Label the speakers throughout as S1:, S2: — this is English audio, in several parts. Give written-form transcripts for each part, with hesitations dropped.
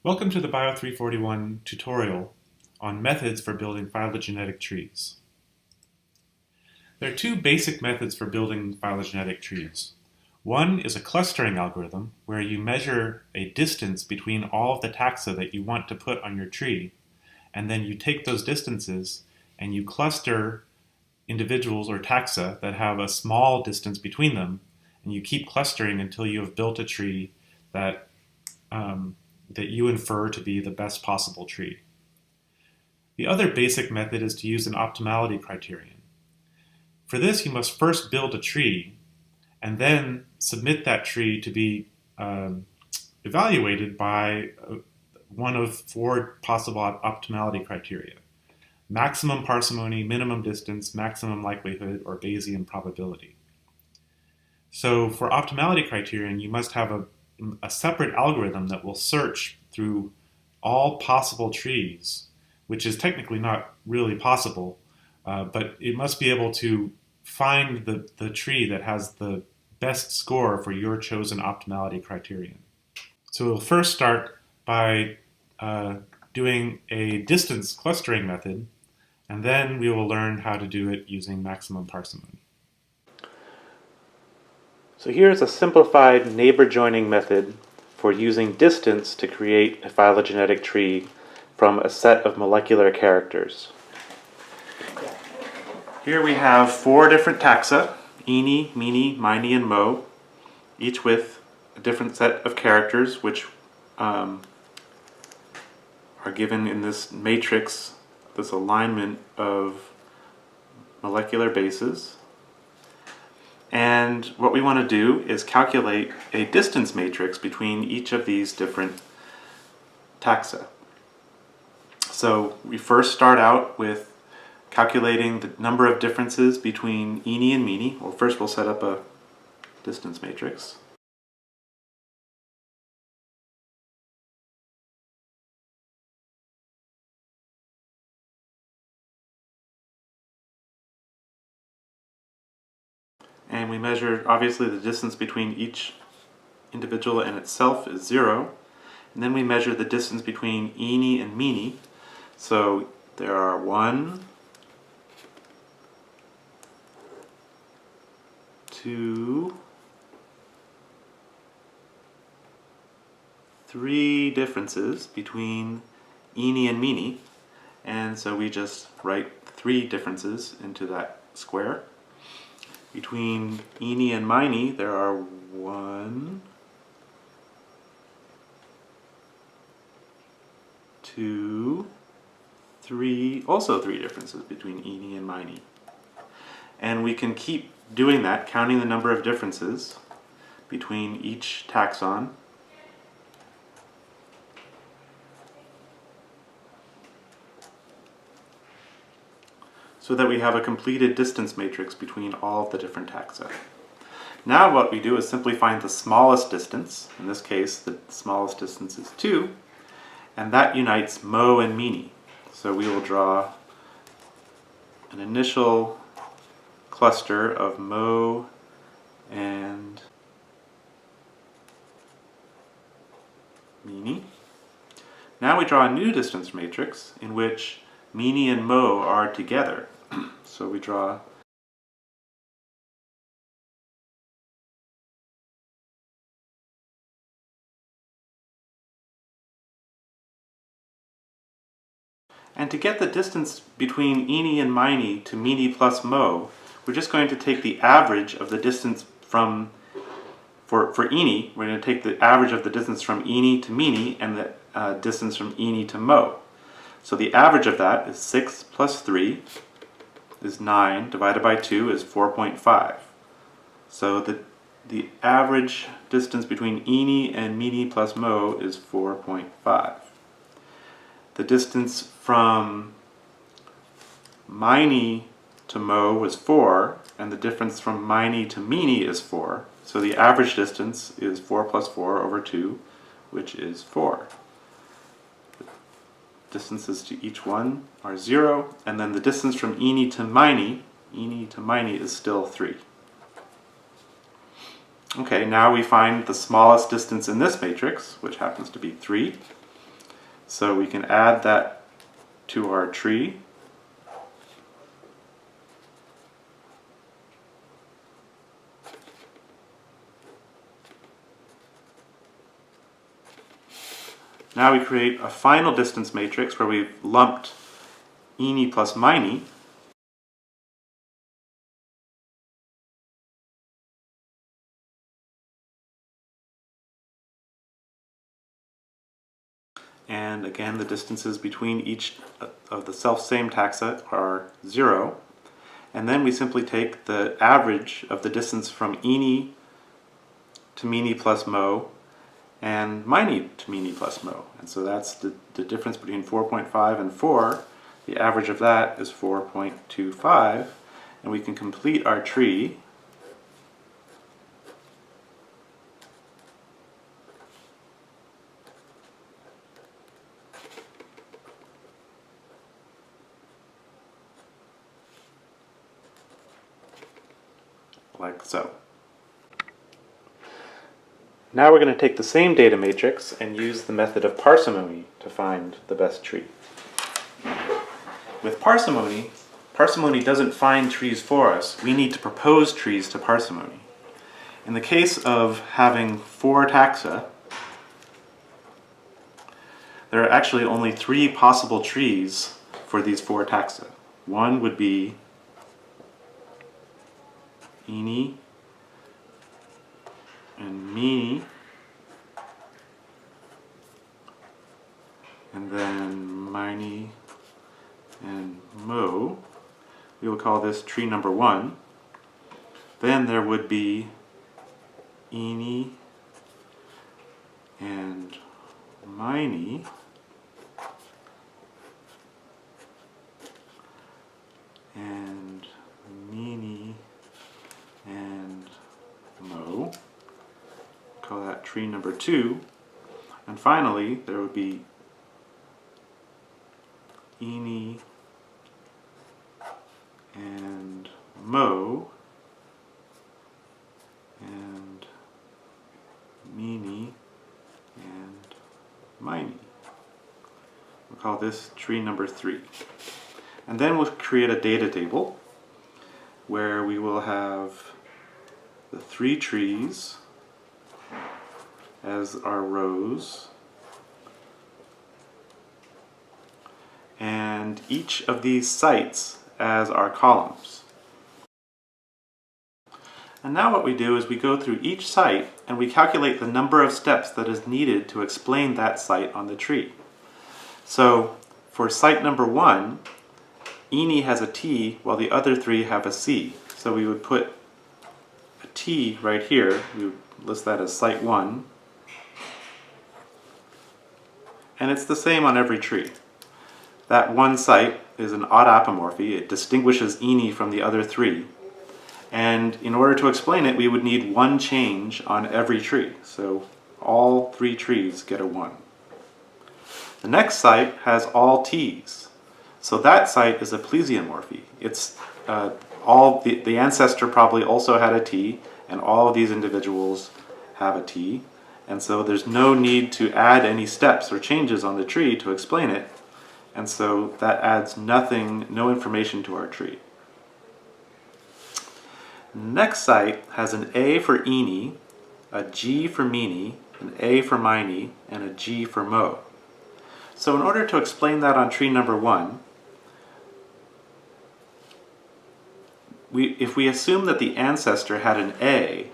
S1: Welcome to the Bio 341 tutorial on methods for building phylogenetic trees. There are two basic methods for building phylogenetic trees. One is a clustering algorithm where you measure a distance between all of the taxa that you want to put on your tree, and then you take those distances and you cluster individuals or taxa that have a small distance between them, and you keep clustering until you have built a tree that you infer to be the best possible tree. The other basic method is to use an optimality criterion. For this, you must first build a tree and then submit that tree to be evaluated by one of four possible optimality criteria: maximum parsimony, minimum distance, maximum likelihood, or Bayesian probability. So for optimality criterion, you must have a separate algorithm that will search through all possible trees, which is technically not really possible, but it must be able to find the tree that has the best score for your chosen optimality criterion. So we'll first start by doing a distance clustering method, and then we will learn how to do it using maximum parsimony. So here's a simplified neighbor joining method for using distance to create a phylogenetic tree from a set of molecular characters. Here we have four different taxa: eeny, meeny, miny, and mo, each with a different set of characters which are given in this matrix, this alignment of molecular bases. And what we want to do is calculate a distance matrix between each of these different taxa. So we first start out with calculating the number of differences between eeny and meeny. Well, first we'll set up a distance matrix. And we measure, obviously, the distance between each individual and itself is 0. And then we measure the distance between eeny and meeny. So there are 1, 2, 3 differences between eeny and meeny. And so we just write 3 differences into that square. Between eeny and miny, there are 1, 2, 3, also 3 differences between eeny and miny. And we can keep doing that, counting the number of differences between each taxon. So that we have a completed distance matrix between all of the different taxa. Now what we do is simply find the smallest distance. In this case, the smallest distance is 2, and that unites mo and meeny. So we will draw an initial cluster of mo and meeny. Now we draw a new distance matrix in which meeny and mo are together. So we draw and to get the distance between eeny and miny to meeny plus mo, we're just going to take the average of the distance from, for eeny, we're going to take the average of the distance from eeny to meeny and the distance from eeny to mo. So the average of that is 6 plus 3 is 9, divided by 2 is 4.5. So the average distance between eeny and meeny plus mo is 4.5. The distance from miny to mo was 4, and the difference from miny to meeny is 4. So the average distance is 4 plus 4 over 2, which is 4. Distances to each one are 0, and then the distance from eeny to miny is still 3. Okay, now we find the smallest distance in this matrix, which happens to be 3. So we can add that to our tree. Now we create a final distance matrix where we've lumped eany plus miny. And again, the distances between each of the self-same taxa are 0. And then we simply take the average of the distance from eany to meany plus mo and miny to meany plus mo. And so that's the difference between 4.5 and 4. The average of that is 4.25. And we can complete our tree like so. Now we're going to take the same data matrix and use the method of parsimony to find the best tree. With parsimony, parsimony doesn't find trees for us. We need to propose trees to parsimony. In the case of having 4 taxa, there are actually only 3 possible trees for these 4 taxa. One would be eany and meany, and then miny and mo. We will call this tree number 1. Then there would be eany and miny, and meany and mo. Call that tree number 2. And finally, there would be eany and mo and meany and miny. We'll call this tree number 3. And then we'll create a data table where we will have the 3 trees as our rows, and each of these sites as our columns. And now what we do is we go through each site and we calculate the number of steps that is needed to explain that site on the tree. So for site number 1, eany has a T while the other 3 have a C. So we would put a T right here. We would list that as site 1. And it's the same on every tree. That one site is an odd apomorphy. It distinguishes eany from the other 3. And in order to explain it, we would need one change on every tree. So all 3 trees get a 1. The next site has all T's. So that site is a plesiomorphy. It's the ancestor probably also had a T, and all of these individuals have a T. And so there's no need to add any steps or changes on the tree to explain it. And so that adds nothing, no information to our tree. Next site has an A for eany, a G for meany, an A for miny, and a G for mo. So in order to explain that on tree number 1, if we assume that the ancestor had an A,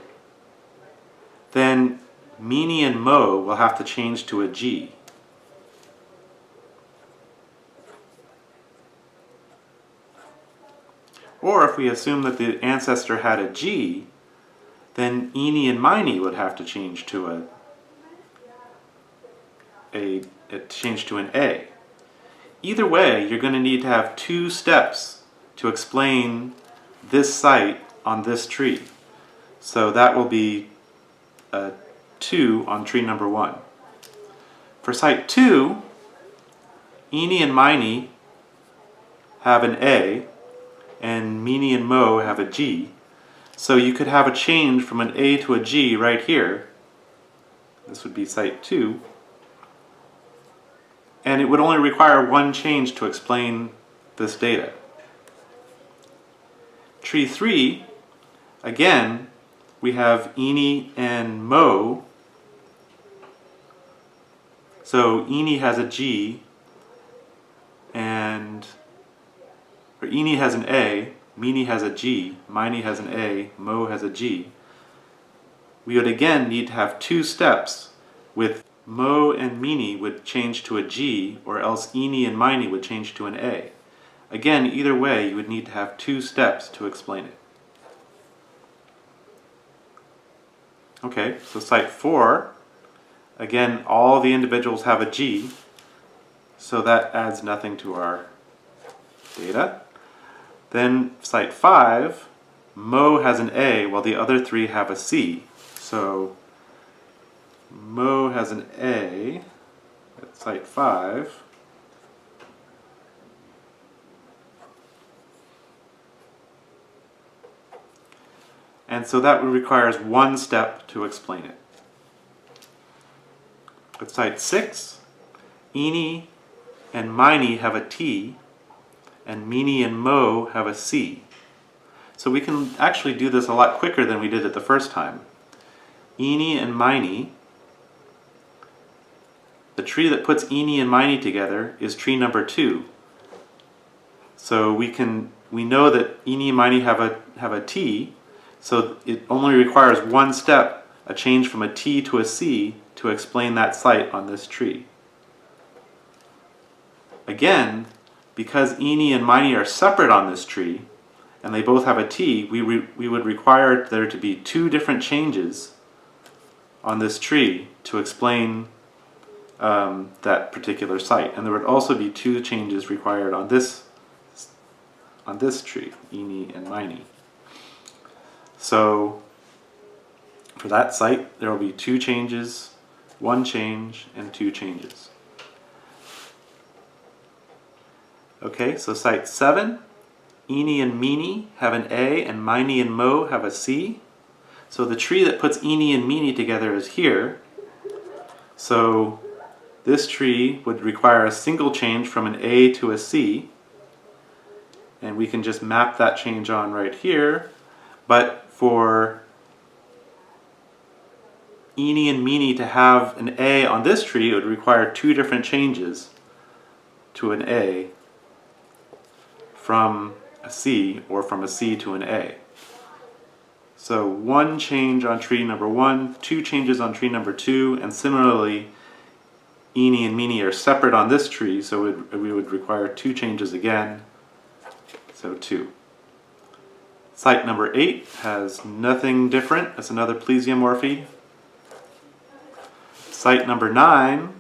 S1: then meany and mo will have to change to a G. Or if we assume that the ancestor had a G, then eany and miny would have to change to an A. Either way, you're going to need to have 2 steps to explain this site on this tree. So that will be 2 on tree number 1. For site 2, eany and miny have an A, and meany and mo have a G. So you could have a change from an A to a G right here. This would be site 2. And And it would only require one change to explain this data. Tree 3, again, we have Ini and Mo. So Ini has a G, or Ini has an A, Mini has a G, Mini has an A, Mo has a G. We would again need to have two steps with Mo and Mini would change to a G, or else Ini and Mini would change to an A. Again, either way, you would need to have two steps to explain it. Okay, so site 4, again, all the individuals have a G, so that adds nothing to our data. Then site 5, Mo has an A while the other three have a C. So Mo has an A at site 5. And so that requires one step to explain it. At site 6, Ini and Mini have a T, and Mini and Mo have a C. So we can actually do this a lot quicker than we did it the first time. Ini and Mini, the tree that puts Ini and Mini together is tree number 2. So we know that Ini and Mini have a T, so it only requires one step, a change from a T to a C, to explain that site on this tree. Again, because Ini and Mini are separate on this tree, and they both have a T, we would require there to be two different changes on this tree to explain that particular site. And there would also be two changes required on this tree, Ini and Mini. So for that site, there will be two changes, one change, and two changes. Okay, so site 7, Ini and Mini have an A and Mini and Mo have a C. So the tree that puts Ini and Mini together is here. So this tree would require a single change from an A to a C. And we can just map that change on right here. But for Ini and Mini to have an A on this tree, it would require two different changes to an A from a C, or from a C to an A. So one change on tree number 1, two changes on tree number 2, and similarly Ini and Mini are separate on this tree, so we would require two changes again, so 2. Site number 8 has nothing different, it's another plesiomorphy. Site number 9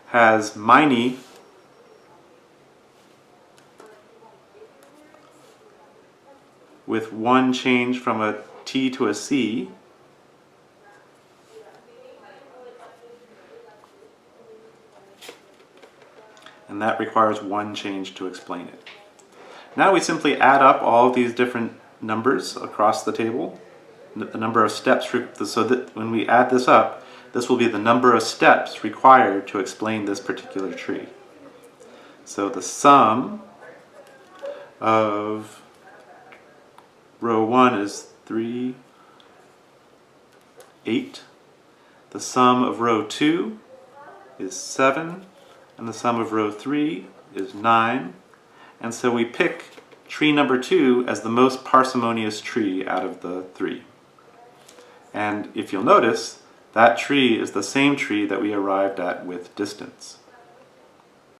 S1: has Mini with one change from a T to a C. And that requires one change to explain it. Now we simply add up all of these different numbers across the table, the number of steps, so that when we add this up, this will be the number of steps required to explain this particular tree. So the sum of row 1 is 3, 8. The sum of row 2 is 7. And the sum of row 3 is 9. And so we pick tree number 2 as the most parsimonious tree out of the 3. And if you'll notice, that tree is the same tree that we arrived at with distance.